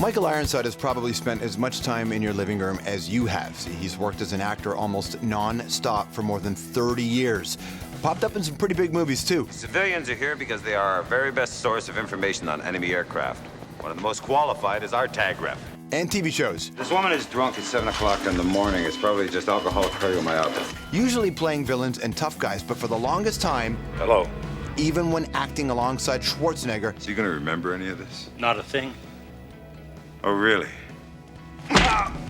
Michael Ironside has probably spent as much time in your living room as you have. See, he's worked as an actor almost non-stop for more than 30 years. Popped up in some pretty big movies, too. Civilians are here because they are our very best source of information on enemy aircraft. One of the most qualified is our tag rep. And TV shows. This woman is drunk at 7 o'clock in the morning. It's probably just alcoholic cardiomyopathy. Usually playing villains and tough guys, but for the longest time, Hello. even when acting alongside Schwarzenegger, So you gonna remember any of this? Not a thing. Oh, really?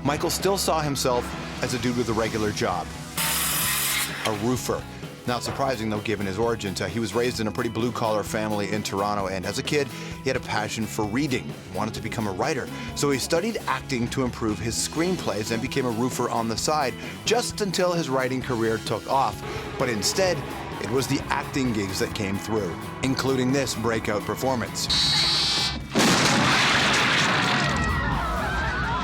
Michael still saw himself as a dude with a regular job. A roofer. Not surprising, though, given his origins. He was raised in a pretty blue-collar family in Toronto, and as a kid, he had a passion for reading, wanted to become a writer. So he studied acting to improve his screenplays and became a roofer on the side, just until his writing career took off. But instead, it was the acting gigs that came through, including this breakout performance.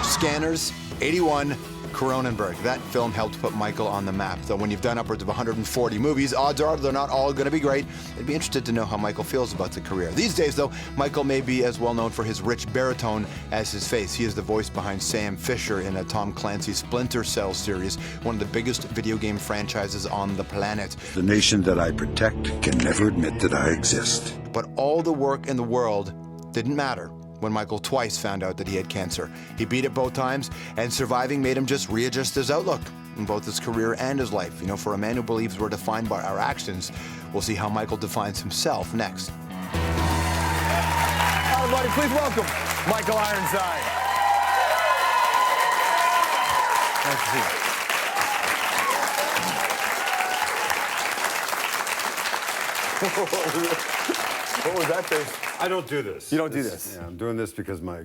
Scanners, 81, Cronenberg. That film helped put Michael on the map. Though when you've done upwards of 140 movies, odds are they're not all going to be great. I'd be interested to know how Michael feels about the career. These days, though, Michael may be as well known for his rich baritone as his face. He is the voice behind Sam Fisher in a Tom Clancy's Splinter Cell series, one of the biggest video game franchises on the planet. The nation that I protect can never admit that I exist. But all the work in the world didn't matter when Michael twice found out that he had cancer. He beat it both times, and surviving made him just readjust his outlook in both his career and his life. You know, for a man who believes we're defined by our actions, we'll see how Michael defines himself next. Everybody, please welcome Michael Ironside. Nice to see you. What was that face? I don't do this. You don't do this? Yeah, I'm doing this because my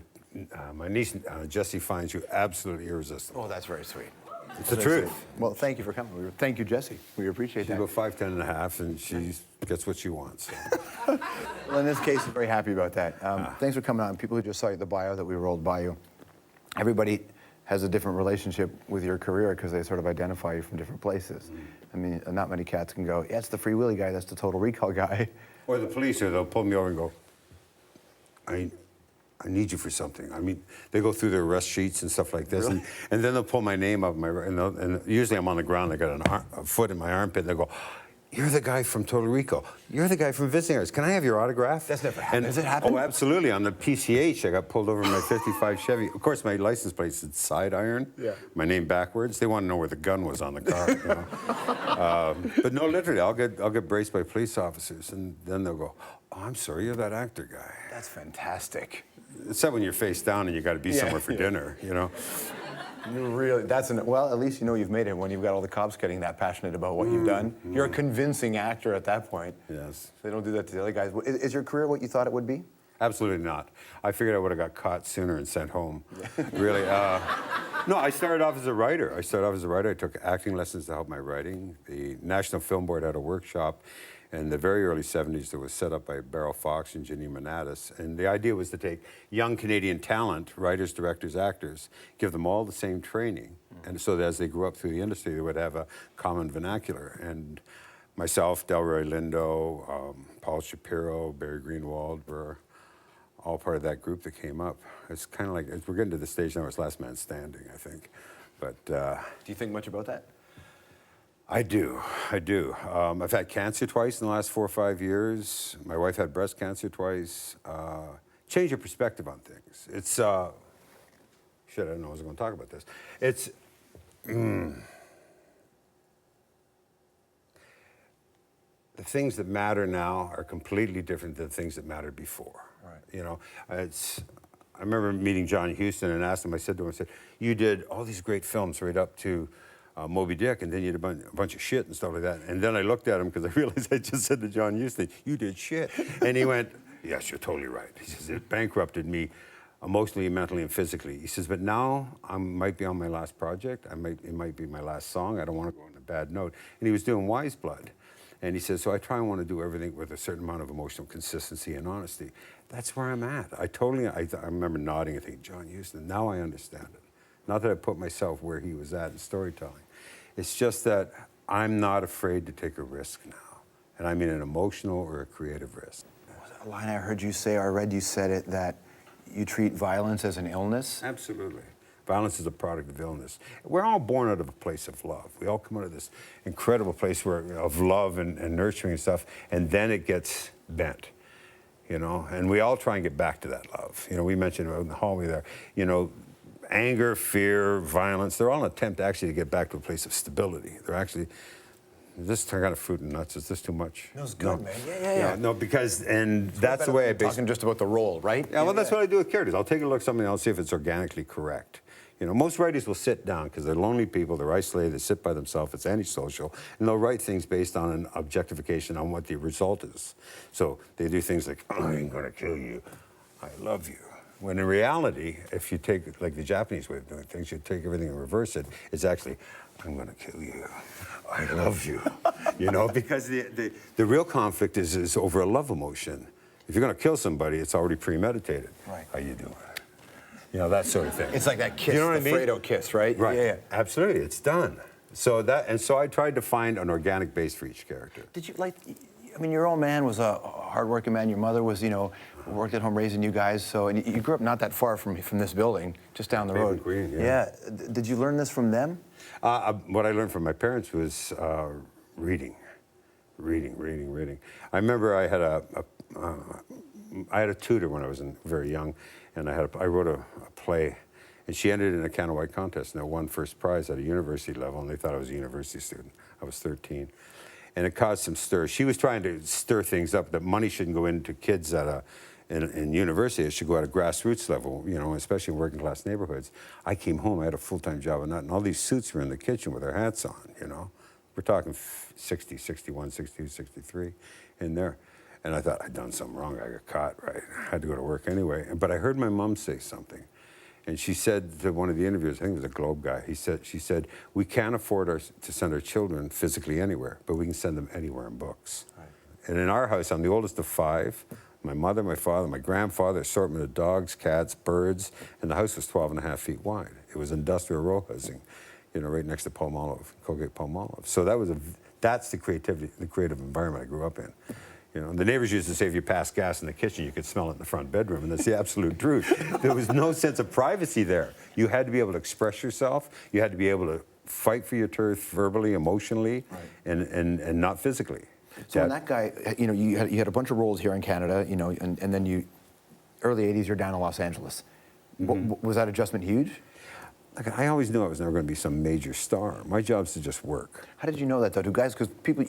niece, Jessie, finds you absolutely irresistible. Oh, that's very sweet. It's the truth. Well, thank you for coming. Thank you, Jesse. We appreciate She's that. about 5'10" and a half, and she gets what she wants. So. Well, in this case, I'm very happy about that. Thanks for coming on. People who just saw the bio that we rolled by you, everybody has a different relationship with your career because they sort of identify you from different places. I mean, not many cats can go, yeah, it's the Free Willy guy, that's the Total Recall guy. Or the police here, they'll pull me over and go, I need you for something. I mean, they go through their arrest sheets and stuff like this, Really? and then they'll pull my name up, and usually I'm on the ground, I got a foot in my armpit, and they go, you're the guy from Total Recall. You're the guy from Visiting Hours. Can I have your autograph? That's never happened. Has it happened? Oh, absolutely. On the PCH, I got pulled over in my 55 Chevy. Of course, my license plate said side iron. Yeah. My name backwards. They want to know where the gun was on the car. You know? But no, literally, I'll get braced by police officers, and then they'll go, oh, I'm sorry, you're that actor guy. That's fantastic. Except when you're face down and you got to be somewhere for dinner, you know. You really, well, at least you know you've made it when you've got all the cops getting that passionate about what you've done. You're a convincing actor at that point. Yes. They don't do that to the other guys. Is your career what you thought it would be? Absolutely not. I figured I would have got caught sooner and sent home. Really. No, I started off as a writer. I took acting lessons to help my writing. The National Film Board had a workshop in the very early 70s that was set up by Beryl Fox and Ginny Manatis. And the idea was to take young Canadian talent, writers, directors, actors, give them all the same training. And so that as they grew up through the industry, they would have a common vernacular. And myself, Delroy Lindo, Paul Shapiro, Barry Greenwald were all part of that group that came up. It's kind of like, we're getting to the stage now where it's last man standing, I think. But Do you think much about that? I do. I've had cancer twice in the last 4 or 5 years. My wife had breast cancer twice. Change your perspective on things. It's, shit, I didn't know I was going to talk about this. It's, the things that matter now are completely different than the things that mattered before. Right. You know, I remember meeting John Huston and asked him, I said to him, you did all these great films right up to Moby Dick, and then you did a bunch of shit and stuff like that. And then I looked at him because I realized I just said to John Huston, you did shit. And he went, yes, you're totally right. He says, it bankrupted me emotionally, mentally, and physically. He says, but now I might be on my last project. It might be my last song. I don't want to go on a bad note. And he was doing Wise Blood. And he says, so I try and want to do everything with a certain amount of emotional consistency and honesty. That's where I'm at. I remember nodding and thinking, John Huston, now I understand it. Not that I put myself where he was at in storytelling. It's just that I'm not afraid to take a risk now. And I mean an emotional or a creative risk. Was that a line I heard you say, or I read you said it, that you treat violence as an illness? Absolutely. Violence is a product of illness. We're all born out of a place of love. We all come out of this incredible place of love and nurturing and stuff, and then it gets bent, you know? And we all try and get back to that love. You know, we mentioned in the hallway there, you know, anger, fear, violence, they're all an attempt actually to get back to a place of stability. They're actually, is this kind of fruit and nuts? Is this too much? That was good, man. Yeah. No, because, and that's the way I talking just about the role, right? Yeah, well, that's what I do with characters. I'll take a look at something, I'll see if it's organically correct. You know, most writers will sit down because they're lonely people, they're isolated, they sit by themselves, it's antisocial, and they'll write things based on an objectification on what the result is. So they do things like, I ain't gonna kill you, I love you. When in reality, if you take, like the Japanese way of doing things, you take everything and reverse it, it's actually, I'm gonna kill you, I love you. You know, because the real conflict is over a love emotion. If you're gonna kill somebody, it's already premeditated. Right. How you doing? You know, that sort of thing. It's like that kiss, you know what the I mean? Fredo kiss, right? Right. Yeah. Absolutely, it's done. So I tried to find an organic base for each character. Did you like? I mean, your old man was a hardworking man. Your mother was, you know, worked at home raising you guys. So, and you grew up not that far from this building, just down the Maple road. Green, yeah. Did you learn this from them? What I learned from my parents was reading. I remember I had a tutor when I was very young, and I wrote a play, and she entered in a Canada White contest, and I won first prize at a university level, and they thought I was a university student. I was 13. And it caused some stir. She was trying to stir things up, that money shouldn't go into kids in university. It should go at a grassroots level, you know, especially in working class neighborhoods. I came home, I had a full-time job and that, and all these suits were in the kitchen with their hats on, you know. We're talking 60, 61, 62, 63 in there. And I thought, I'd done something wrong. I got caught, right? I had to go to work anyway. But I heard my mom say something. And she said to one of the interviewers, I think it was a Globe guy, she said, we can't afford to send our children physically anywhere, but we can send them anywhere in books. Right. And in our house, I'm the oldest of 5. My mother, my father, my grandfather, assortment of dogs, cats, birds, and the house was 12.5 feet wide. It was industrial row housing, you know, right next to Palmolive, Colgate Palmolive. So that's the creative environment I grew up in. You know, the neighbors used to say if you passed gas in the kitchen, you could smell it in the front bedroom, and that's the absolute truth. There was no sense of privacy there. You had to be able to express yourself. You had to be able to fight for your turf verbally, emotionally, right, and not physically. So when that guy, you know, you had a bunch of roles here in Canada, you know, and then early 80s, you're down in Los Angeles. Mm-hmm. Was that adjustment huge? Like, I always knew I was never going to be some major star. My job's to just work. How did you know that, though? Do guys, because people,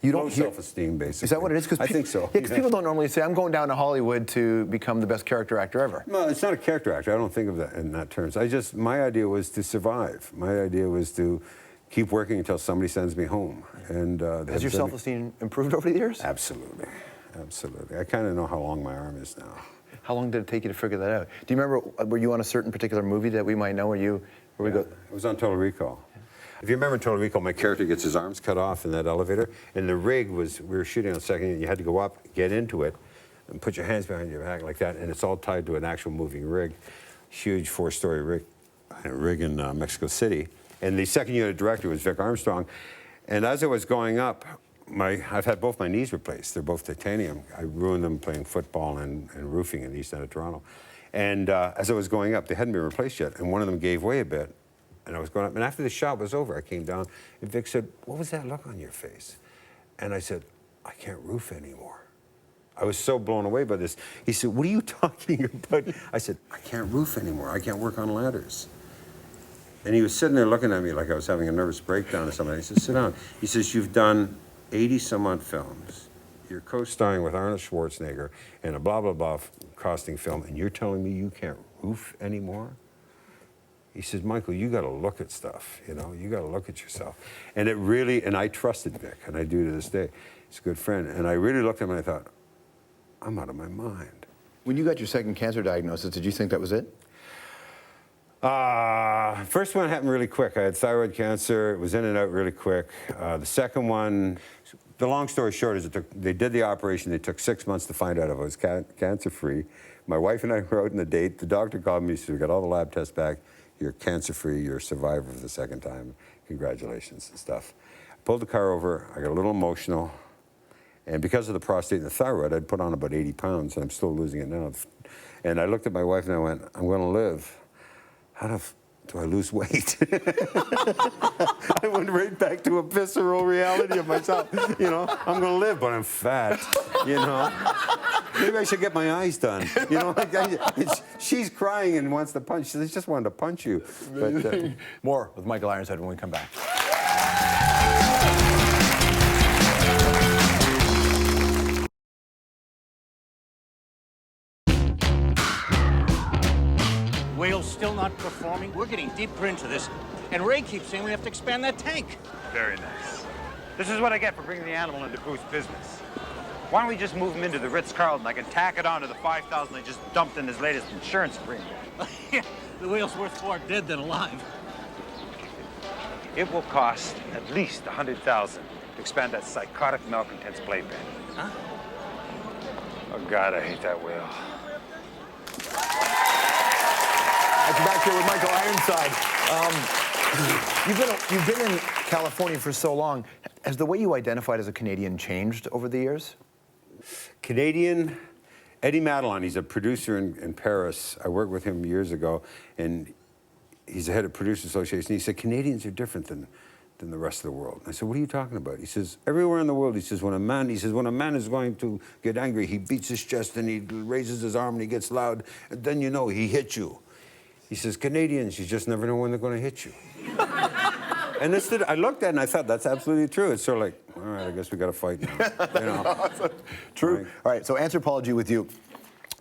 you don't hear... self-esteem, basically. Is that what it is? I think so. Yeah, because people don't normally say, I'm going down to Hollywood to become the best character actor ever. No, it's not a character actor. I don't think of that in that terms. My idea was to survive. My idea was to keep working until somebody sends me home. And has your self-esteem improved over the years? Absolutely. I kind of know how long my arm is now. How long did it take you to figure that out? Do you remember, were you on a certain particular movie that we might know? It was on Total Recall. If you remember in Total Recall, my character gets his arms cut off in that elevator, and the rig was, we were shooting on second, and you had to go up, get into it, and put your hands behind your back like that, and it's all tied to an actual moving rig, huge 4-story rig in Mexico City. And the second unit director was Vic Armstrong, and as I was going up, I've had both my knees replaced. They're both titanium. I ruined them playing football and roofing in the east end of Toronto. And as I was going up, they hadn't been replaced yet, and one of them gave way a bit. And I was going up, and after the shot was over, I came down, and Vic said, what was that look on your face? And I said, I can't roof anymore. I was so blown away by this. He said, what are you talking about? I said, I can't roof anymore. I can't work on ladders. And he was sitting there looking at me like I was having a nervous breakdown or something. He said, sit down. He says, you've done 80-some-odd films. You're co-starring with Arnold Schwarzenegger in a blah, blah, blah costing film, and you're telling me you can't roof anymore? He says, Michael, you got to look at stuff, you know? You got to look at yourself. And it really, and I trusted Vic, and I do to this day. He's a good friend. And I really looked at him and I thought, I'm out of my mind. When you got your second cancer diagnosis, did you think that was it? First one happened really quick. I had thyroid cancer. It was in and out really quick. The second one, the long story short is they did the operation. They took 6 months to find out if I was cancer-free. My wife and I were out on a date. The doctor called me. He said, we got all the lab tests back. You're cancer-free. You're a survivor for the second time. Congratulations and stuff. I pulled the car over. I got a little emotional. And because of the prostate and the thyroid, I'd put on about 80 pounds, and I'm still losing it now. And I looked at my wife and I went, I'm going to live. How do I lose weight? I went right back to a visceral reality of myself. You know, I'm going to live, but I'm fat. You know, maybe I should get my eyes done. You know, she's crying and wants to punch. She just wanted to punch you. But, More with Michael Ironside when we come back. Whale's still not performing. We're getting deeper into this. And Ray keeps saying we have to expand that tank. Very nice. This is what I get for bringing the animal into Bruce's business. Why don't we just move him into the Ritz-Carlton? I can tack it on to the $5,000 they just dumped in his latest insurance premium. Yeah, the whale's worth more dead than alive. It will cost at least $100,000 to expand that psychotic malcontent's playpen. Huh? Oh, God, I hate that whale. Back here with Michael Ironside. You've been in California for so long. Has the way you identified as a Canadian changed over the years? Canadian, Eddie Madelon, he's a producer in Paris. I worked with him years ago, and he's the head of Producers Association. He said, Canadians are different than the rest of the world. I said, what are you talking about? He says, everywhere in the world, he says, when a man is going to get angry, he beats his chest and he raises his arm and he gets loud, and then you know he hits you. He says, Canadians, you just never know when they're going to hit you. And I looked at it and I thought, that's absolutely true. It's sort of like, all right, I guess we got to fight now. You know? True. Right. All right, so anthropology with you.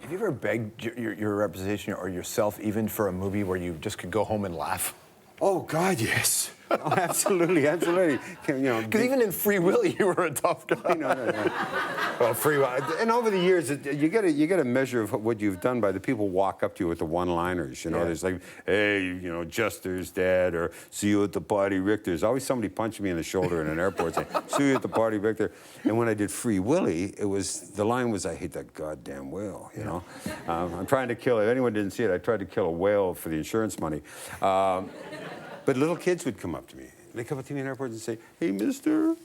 Have you ever begged your representation or yourself even for a movie where you just could go home and laugh? Oh, God, yes. Oh, absolutely, absolutely. You know, because even in Free Willy, you were a tough guy. No. Well, Free Willy, and over the years, you get a measure of what you've done by the people walk up to you with the one-liners. You know, There's like, hey, you know, Jester's dead, or see you at the party, Rick. There's always somebody punching me in the shoulder in an airport saying, see you at the party, Victor. And when I did Free Willy, the line was, I hate that goddamn whale. You know, I'm trying to kill it. If anyone didn't see it, I tried to kill a whale for the insurance money. But little kids would come up to me. They come up to me in airports and say, hey, mister,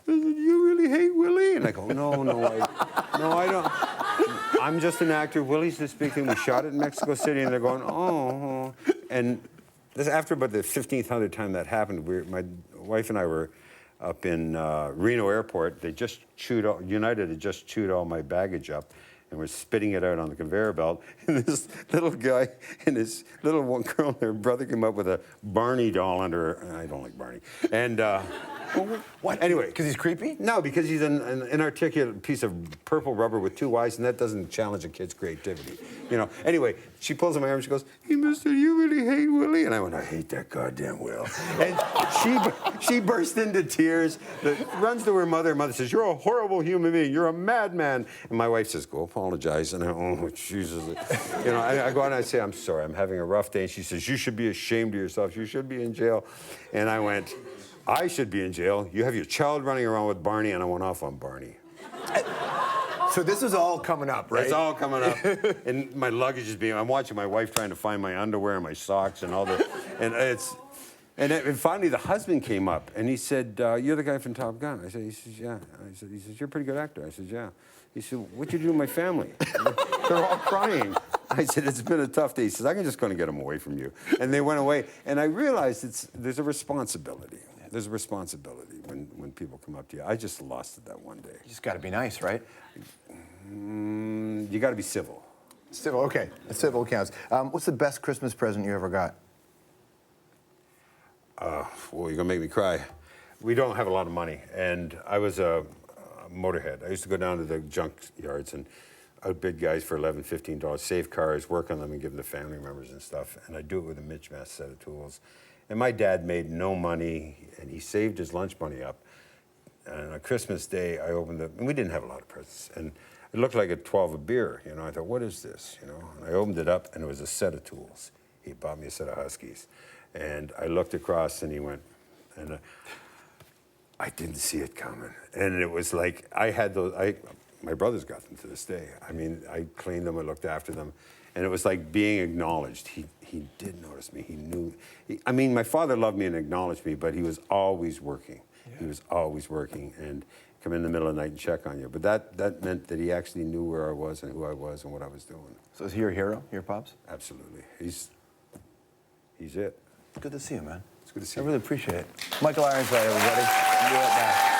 do you really hate Willie? And I go, no, I don't. I'm just an actor. Willie's this big thing. We shot it in Mexico City, and they're going, oh. And this, after about the 15th time that happened, my wife and I were up in Reno Airport. United had just chewed all my baggage up, and we're spitting it out on the conveyor belt. And this little guy and his little one girl and their brother came up with a Barney doll under her. I don't like Barney. And what? Anyway. Because he's creepy? No, because he's an inarticulate piece of purple rubber with two eyes, and that doesn't challenge a kid's creativity. You know. Anyway, she pulls on my arm and she goes, hey, mister, you really hate Willie? And I went, I hate that goddamn Will. And she burst into tears, runs to her mother. Her mother says, you're a horrible human being. You're a madman. And my wife says, go apologize. And I, oh, Jesus. You know, I go out and I say, I'm sorry, I'm having a rough day. And she says, you should be ashamed of yourself. You should be in jail. And I went, I should be in jail. You have your child running around with Barney, and I went off on Barney. So this is all coming up, right? It's all coming up. And my luggage is I'm watching my wife trying to find my underwear and my socks and all the, and finally the husband came up and he said, you're the guy from Top Gun. I said, he says, yeah. He says, you're a pretty good actor. I said, yeah. He said, what'd you do to my family? They're all crying. I said, it's been a tough day. He says, I'm just going to get them away from you. And they went away. And I realized there's a responsibility. There's a responsibility when people come up to you. I just lost it that one day. You just got to be nice, right? You got to be civil. Civil, okay. Civil counts. What's the best Christmas present you ever got? Well, you're going to make me cry. We don't have a lot of money, and I was a motorhead. I used to go down to the junk yards and outbid guys for $11, $15, save cars, work on them, and give them to family members and stuff. And I'd do it with a mismatched set of tools. And my dad made no money, and he saved his lunch money up. And on Christmas Day, I opened it, and we didn't have a lot of presents. And it looked like a 12 of beer, you know. I thought, what is this, you know? And I opened it up, and it was a set of tools. He bought me a set of Huskies. And I looked across, and he went, and I didn't see it coming. And it was like, I had those, my brothers got them to this day. I mean, I cleaned them, I looked after them. And it was like being acknowledged. He did notice me. He knew. I mean, my father loved me and acknowledged me, but he was always working. Yeah. He was always working. And come in the middle of the night and check on you. But that meant that he actually knew where I was and who I was and what I was doing. So is he your hero, your pops? Absolutely. He's it. Good to see you, man. It's good to see I you. really appreciate it. Michael Ironside, everybody. We'll be right back.